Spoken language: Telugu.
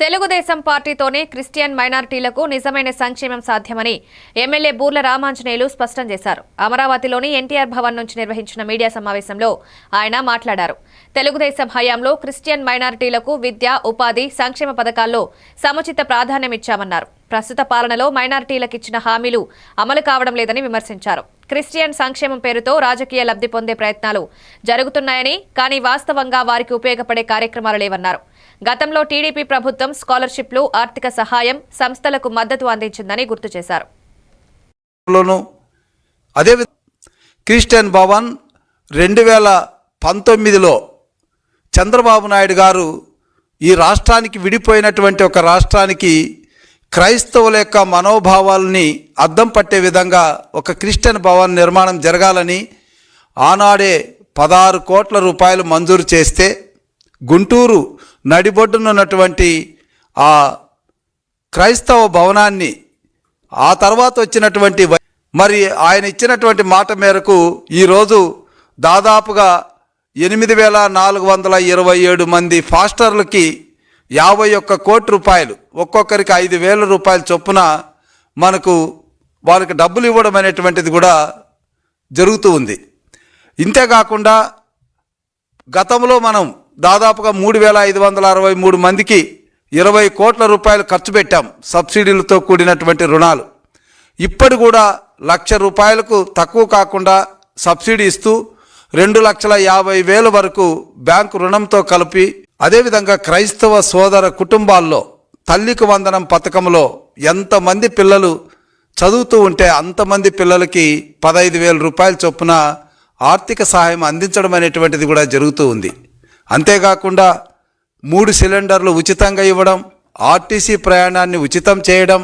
తెలుగుదేశం పార్టీతోనే క్రిస్టియన్ మైనారిటీలకు నిజమైన సంక్షేమం సాధ్యమని ఎమ్మెల్యే బూర్ల రామాంజనేయులు స్పష్టం చేశారు. అమరావతిలోని ఎన్టీఆర్ భవన్ నుంచి నిర్వహించిన మీడియా సమావేశంలో ఆయన మాట్లాడారు. తెలుగుదేశం హయాంలో క్రిస్టియన్ మైనారిటీలకు విద్య, ఉపాధి, సంక్షేమ పథకాల్లో సముచిత ప్రాధాన్యమిచ్చామన్నారు. ప్రస్తుత పాలనలో మైనారిటీలకిచ్చిన హామీలు అమలు కావడం లేదని విమర్శించారు. క్రిస్టియన్ సంక్షేమం పేరుతో రాజకీయ లబ్ధి పొందే ప్రయత్నాలు జరుగుతున్నాయని, కానీ వాస్తవంగా వారికి ఉపయోగపడే కార్యక్రమాలు లేవన్నారు. గతంలో టీడీపీ ప్రభుత్వం స్కాలర్షిప్లు, ఆర్థిక సహాయం, సంస్థలకు మద్దతు అందించిందని గుర్తు చేశారు. క్రిస్టియన్ భవన్ 2019లో చంద్రబాబు నాయుడు గారు ఈ రాష్ట్రానికి విడిపోయినటువంటి ఒక రాష్ట్రానికి క్రైస్తవుల యొక్క మనోభావాలని అద్దం పట్టే విధంగా ఒక క్రిస్టియన్ భవన్ నిర్మాణం జరగాలని ఆనాడే 16 కోట్ల రూపాయలు మంజూరు చేస్తే గుంటూరు నడిబొడ్డునున్నటువంటి ఆ క్రైస్తవ భవనాన్ని ఆ తర్వాత వచ్చినటువంటి మరి ఆయన ఇచ్చినటువంటి మాట మేరకు ఈరోజు దాదాపుగా 8,427 మంది ఫాస్టర్లకి 51 కోట్ల రూపాయలు, ఒక్కొక్కరికి 5,000 రూపాయల చొప్పున మనకు వాళ్ళకి డబ్బులు ఇవ్వడం అనేటువంటిది కూడా జరుగుతూ ఉంది. ఇంతేకాకుండా గతంలో మనం దాదాపుగా 3,563 మందికి 20 కోట్ల రూపాయలు ఖర్చు పెట్టాం సబ్సిడీలతో కూడినటువంటి రుణాలు. ఇప్పుడు కూడా 1,00,000 రూపాయలకు తక్కువ కాకుండా సబ్సిడీ ఇస్తూ 2,50,000 వరకు బ్యాంకు రుణంతో కలిపి, అదేవిధంగా క్రైస్తవ సోదర కుటుంబాల్లో తల్లికి వందనం పథకంలో ఎంతమంది పిల్లలు చదువుతూ ఉంటే అంతమంది పిల్లలకి 15,000 రూపాయల చొప్పున ఆర్థిక సహాయం అందించడం అనేటువంటిది కూడా జరుగుతూ ఉంది. అంతేకాకుండా 3 సిలిండర్లు ఉచితంగా ఇవ్వడం, ఆర్టీసీ ప్రయాణాన్ని ఉచితం చేయడం,